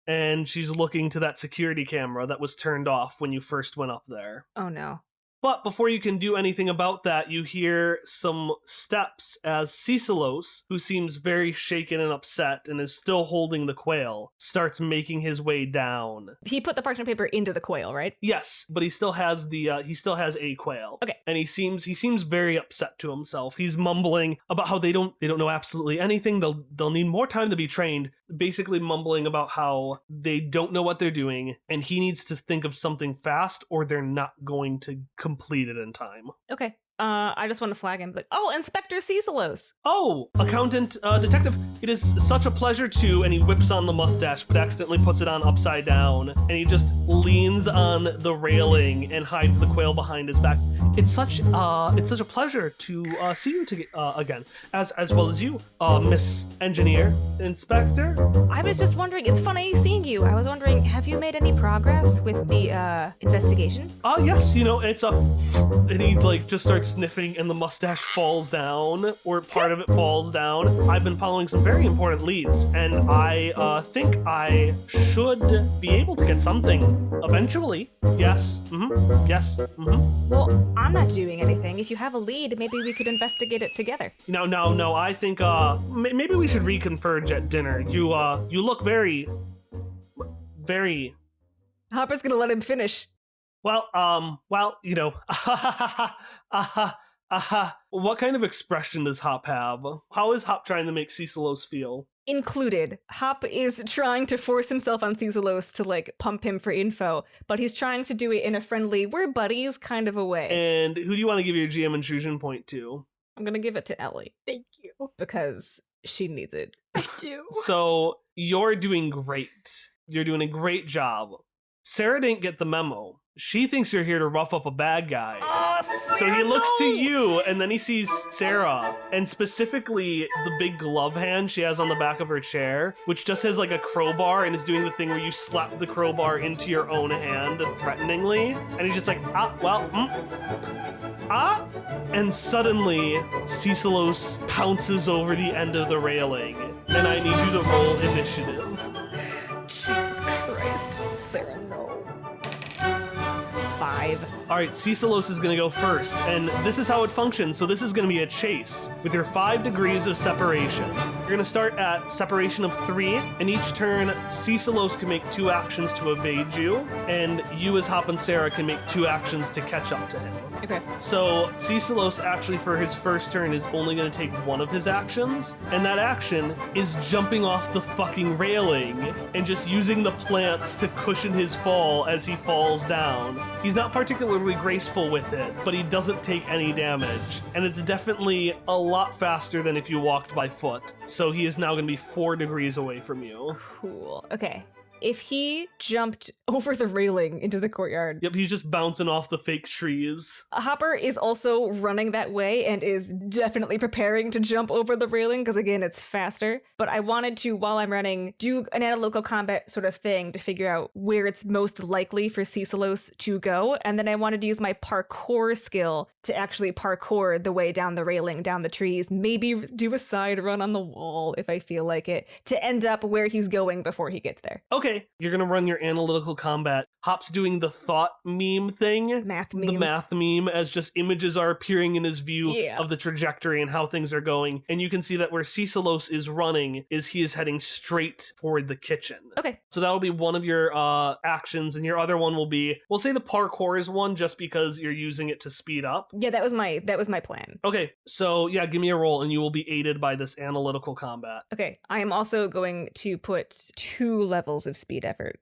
And she's looking to that security camera that was turned off when you first went up there. Oh no. But before you can do anything about that, you hear some steps as Cicelos, who seems very shaken and upset and is still holding the quail, starts making his way down. He put the parchment paper into the quail, right? Yes, but he still has a quail. Okay. And he seems very upset to himself. He's mumbling about how they don't know absolutely anything. They'll need more time to be trained. Basically mumbling about how they don't know what they're doing, and he needs to think of something fast or they're not going to complete it in time. Okay. I just want to flag him. Like, oh, Inspector Cicelos. Oh, Accountant, Detective, it is such a pleasure to, and he whips on the mustache, but accidentally puts it on upside down, and he just leans on the railing and hides the quail behind his back. It's such a pleasure to see you again, as well as you, Miss Engineer, Inspector. I was just wondering, it's funny seeing you. I was wondering, have you made any progress with the, investigation? Yes, it's and he, just starts sniffing, and the mustache falls down, or part of it falls down. I've been following some very important leads, and I think I should be able to get something eventually. Yes. Mm-hmm. Yes. Mm-hmm. Well, I'm not doing anything. If you have a lead, maybe we could investigate it together. No. I think maybe we should reconverge at dinner. You look very. Hopper's gonna let him finish. Well, what kind of expression does Hop have? How is Hop trying to make Cicelos feel? included. Hop is trying to force himself on Cisalos to like pump him for info, but he's trying to do it in a friendly, we're buddies kind of a way. And who do you want to give your GM intrusion point to? I'm gonna give it to Elee. Thank you. Because she needs it. I do. So you're doing great. You're doing a great job. Sarah didn't get the memo. She thinks you're here to rough up a bad guy. Oh, So he looks to you, and then he sees Sarah, and specifically the big glove hand she has on the back of her chair, which just has like a crowbar and is doing the thing where you slap the crowbar into your own hand threateningly. And he's just like, and suddenly Cisalos pounces over the end of the railing, and I need you to roll initiative. Jesus Christ. Sarah, no. 5. All right, Cisalos is going to go first, and this is how it functions. So this is going to be a chase with your 5 degrees of separation. You're going to start at separation of 3, and each turn, Cisalos can make 2 actions to evade you, and you as Hop and Sarah can make 2 actions to catch up to him. Okay. So Cisalos actually for his first turn is only going to take 1 of his actions, and that action is jumping off the fucking railing and just using the plants to cushion his fall as he falls down. He's not particularly graceful with it, but he doesn't take any damage, and it's definitely a lot faster than if you walked by foot. So he is now going to be 4 degrees away from you. Cool. Okay. If he jumped over the railing into the courtyard. Yep, he's just bouncing off the fake trees. Hopper is also running that way and is definitely preparing to jump over the railing because, again, it's faster. But I wanted to, while I'm running, do an anti-local combat sort of thing to figure out where it's most likely for Cisalos to go. And then I wanted to use my parkour skill to actually parkour the way down the railing, down the trees, maybe do a side run on the wall if I feel like it, to end up where he's going before he gets there. Okay, you're gonna run your analytical combat. Hop's doing the thought meme thing. Math meme. The math meme, as just images are appearing in his view Yeah. of the trajectory and how things are going. And you can see that where Cisalos is running is he is heading straight for the kitchen. Okay. So that will be one of your actions, and your other one will be, we'll say the parkour is one just because you're using it to speed up. Yeah, that was my plan. Okay, so yeah, give me a roll and you will be aided by this analytical combat. Okay, I am also going to put 2 levels of speed effort.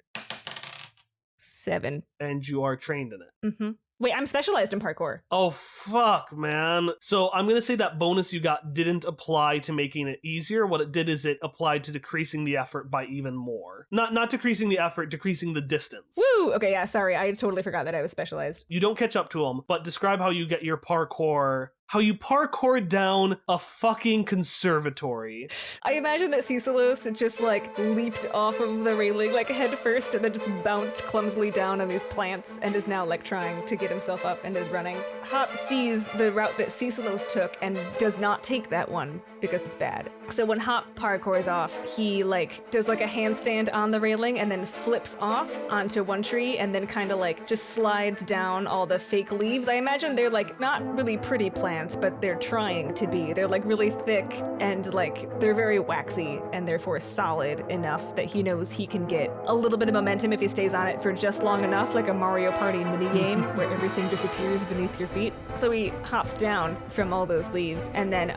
7. And you are trained in it. Mm-hmm. Wait, I'm specialized in parkour. Oh, fuck, man. So I'm going to say that bonus you got didn't apply to making it easier. What it did is it applied to decreasing the effort by even more. Not decreasing the effort, decreasing the distance. Woo! Okay, yeah, sorry. I totally forgot that I was specialized. You don't catch up to him, but describe how you get your parkour... How you parkour down a fucking conservatory. I imagine that Cisalos just like leaped off of the railing like head first and then just bounced clumsily down on these plants and is now like trying to get himself up and is running. Hop sees the route that Cisalos took and does not take that one because it's bad. So when Hop parkours off, he like does like a handstand on the railing and then flips off onto one tree and then kind of like just slides down all the fake leaves. I imagine they're like not really pretty plants, but they're trying to be. They're like really thick and like they're very waxy and therefore solid enough that he knows he can get a little bit of momentum if he stays on it for just long enough, like a Mario Party minigame where everything disappears beneath your feet. So he hops down from all those leaves and then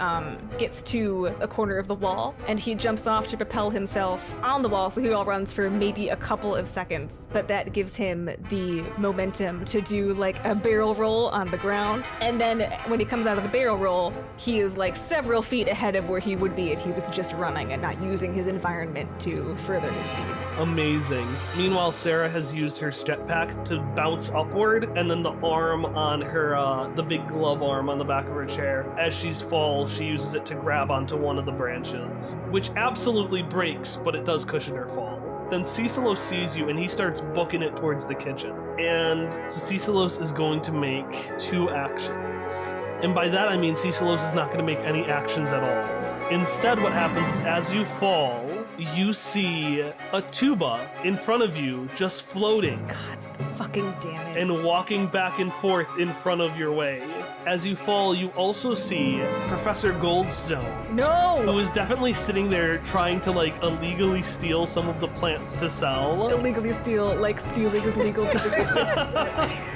gets to a corner of the wall and he jumps off to propel himself on the wall, so he all runs for maybe a couple of seconds, but that gives him the momentum to do like a barrel roll on the ground. And then when he comes out of the barrel roll, he is like several feet ahead of where he would be if he was just running and not using his environment to further his speed. Amazing. Meanwhile, Sarah has used her jetpack to bounce upward, and then the arm on her, the big glove arm on the back of her chair, as she falls, she uses it to grab onto one of the branches, which absolutely breaks, but it does cushion her fall. Then Cisalos sees you and he starts booking it towards the kitchen. And so Cisalos is going to make 2 actions. And by that I mean Cisalos is not going to make any actions at all. Instead, what happens is as you fall, you see a tuba in front of you just floating. God Fucking damn it. and walking back and forth in front of your way. As you fall, you also see Professor Goldstone, who No! is definitely sitting there trying to like illegally steal some of the plants to sell. Illegally steal, like stealing is legal typically.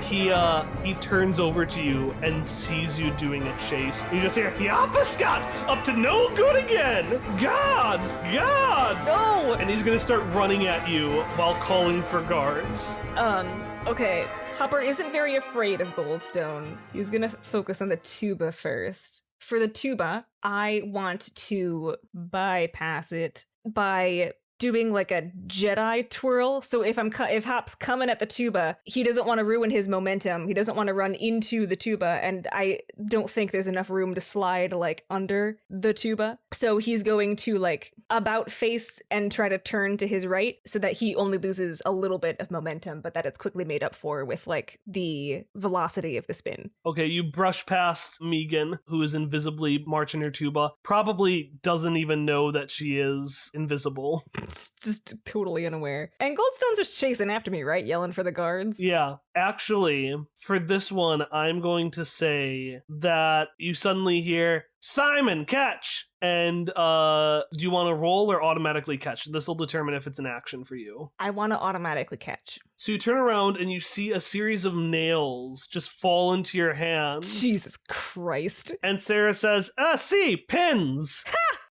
He turns over to you and sees you doing a chase. You just hear, Yapascot, up to no good again! Gods! Gods! No! And he's gonna start running at you while calling for guards. Okay. Hopper isn't very afraid of Goldstone. He's gonna focus on the tuba first. For the tuba, I want to bypass it by doing like a Jedi twirl. So if Hop's coming at the tuba, he doesn't want to ruin his momentum. He doesn't want to run into the tuba, and I don't think there's enough room to slide like under the tuba. So he's going to like about face and try to turn to his right so that he only loses a little bit of momentum, but that it's quickly made up for with like the velocity of the spin. Okay, you brush past Megan, who is invisibly marching her tuba. Probably doesn't even know that she is invisible. Just totally unaware. And Goldstone's just chasing after me, right? Yelling for the guards. Yeah, actually, for this one, I'm going to say that you suddenly hear, Simon, catch! And do you want to roll or automatically catch? This will determine if it's an action for you. I want to automatically catch. So you turn around and you see a series of nails just fall into your hands. Jesus Christ. And Sarah says, see, pins!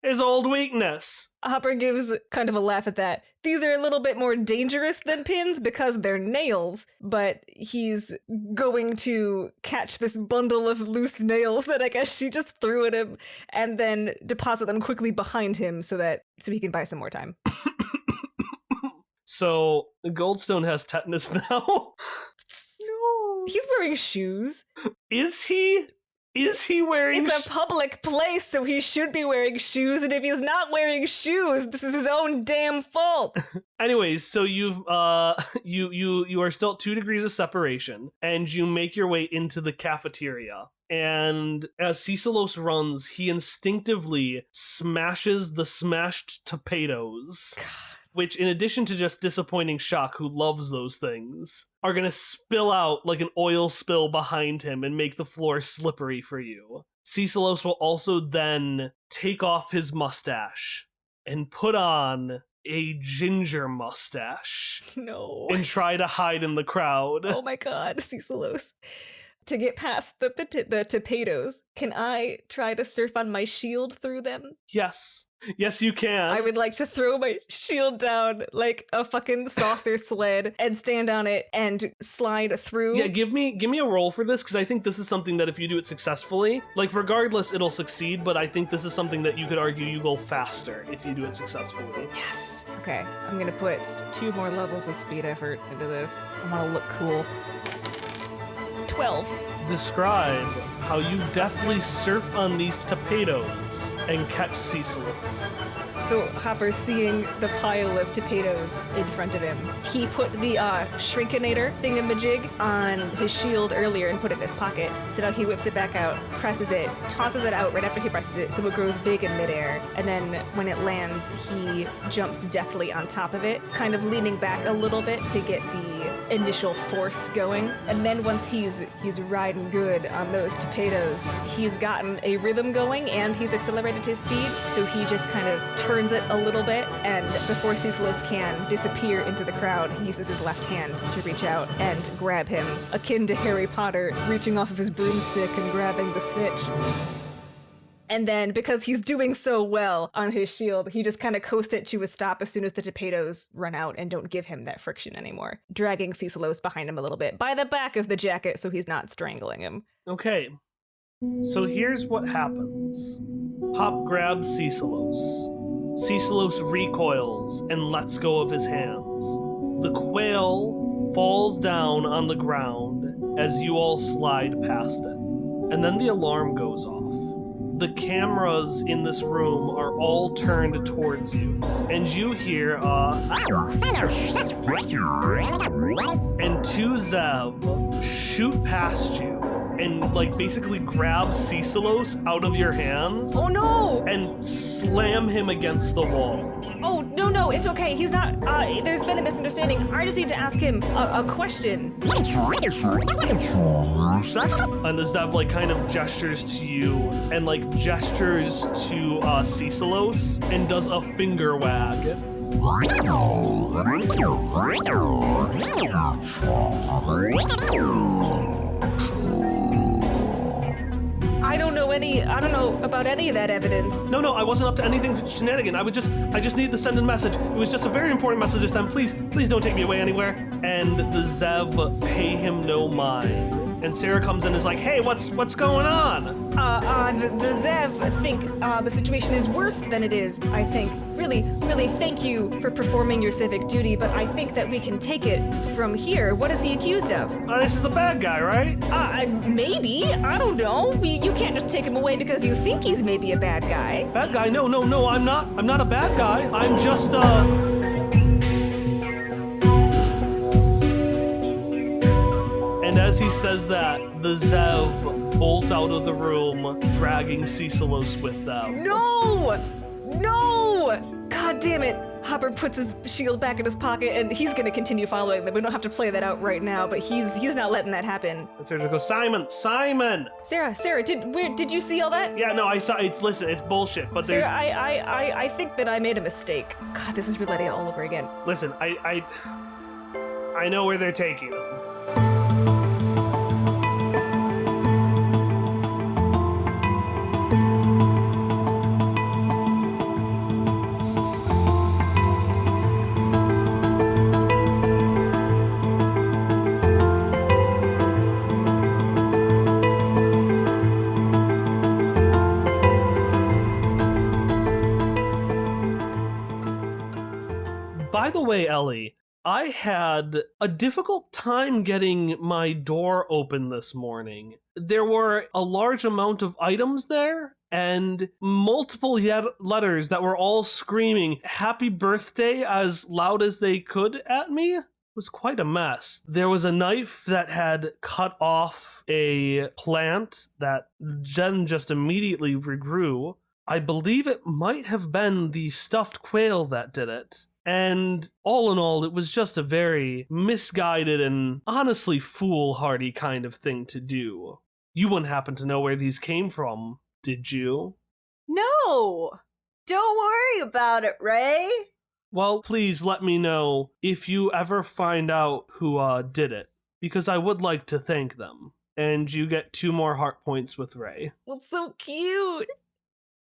His old weakness. Hopper gives kind of a laugh at that. These are a little bit more dangerous than pins because they're nails, but he's going to catch this bundle of loose nails that I guess she just threw at him and then deposit them quickly behind him so he can buy some more time. So Goldstone has tetanus now. He's wearing shoes. Is he? Is he wearing It's a public place, so he should be wearing shoes, and if he's not wearing shoes, this is his own damn fault. Anyways, so you've you are still at 2 degrees of separation, and you make your way into the cafeteria. And as Cecilos runs, he instinctively smashes the smashed potatoes, which, in addition to just disappointing Shock, who loves those things, are gonna spill out like an oil spill behind him and make the floor slippery for you. Cecilos will also then take off his mustache and put on a ginger mustache. No. And try to hide in the crowd. Oh my god, Cecilos. To get past the potatoes, can I try to surf on my shield through them? Yes. Yes, you can. I would like to throw my shield down like a fucking saucer sled and stand on it and slide through. Yeah, give me a roll for this, because I think this is something that if you do it successfully, like regardless, it'll succeed, but I think this is something that you could argue you go faster if you do it successfully. Yes. Okay, I'm gonna put 2 more levels of speed effort into this. I want to look cool. 12. Describe how you deftly surf on these potatoes and catch Cecilos. So Hopper's seeing the pile of potatoes in front of him. He put the shrinkinator thingamajig on his shield earlier and put it in his pocket. So now he whips it back out, presses it, tosses it out right after he presses it so it grows big in midair. And then when it lands, he jumps deftly on top of it, kind of leaning back a little bit to get the initial force going. And then once he's riding good on those potatoes, he's gotten a rhythm going and he's accelerated his speed. So he just kind of turns it a little bit, and before Cecilos can disappear into the crowd, he uses his left hand to reach out and grab him, akin to Harry Potter reaching off of his broomstick and grabbing the snitch. And then, because he's doing so well on his shield, he just kind of coasts it to a stop as soon as the potatoes run out and don't give him that friction anymore, dragging Cecilos behind him a little bit by the back of the jacket so he's not strangling him. Okay, so here's what happens. Hop grabs Cecilos. Cecilos recoils and lets go of his hands. The quail falls down on the ground as you all slide past it. And then the alarm goes off. The cameras in this room are all turned towards you. And you hear and 2 Zev shoot past you and like basically grab Cecilos out of your hands. Oh no! And slam him against the wall. Oh, no, it's okay. He's not, there's been a misunderstanding. I just need to ask him a question. And the Zev, like, kind of gestures to you and, like, gestures to Cecilos and does a finger wag. I don't know about any of that evidence. No, I wasn't up to anything shenanigan. I just need to send a message. It was just a very important message this time. Please don't take me away anywhere. And the Zev pay him no mind. And Sarah comes in and is like, hey, what's going on? The Zev think the situation is worse than it is, I think. Really thank you for performing your civic duty, but I think that we can take it from here. What is he accused of? This is a bad guy, right? Maybe. I don't know. You can't just take him away because you think he's maybe a bad guy. Bad guy? No, I'm not. I'm not a bad guy. I'm just, And as he says that, the Zev bolt out of the room, dragging Cecilos with them. No! God damn it. Hopper puts his shield back in his pocket, and he's gonna continue following them. We don't have to play that out right now, but he's not letting that happen. And Sarah goes, Simon! Sarah, did you see all that? Yeah, no, I saw. It's bullshit. But Sarah, there's. I think that I made a mistake. God, this is roulette all over again. Listen, I know where they're taking them. By the way, Elee, I had a difficult time getting my door open this morning. There were a large amount of items there and multiple letters that were all screaming happy birthday as loud as they could at me. It was quite a mess. There was a knife that had cut off a plant that Jen just immediately regrew. I believe it might have been the stuffed quail that did it. And all in all, it was just a very misguided and honestly foolhardy kind of thing to do. You wouldn't happen to know where these came from, did you? No! Don't worry about it, Ray. Well, please let me know if you ever find out who did it, because I would like to thank them. And you get 2 more heart points with Ray. That's so cute.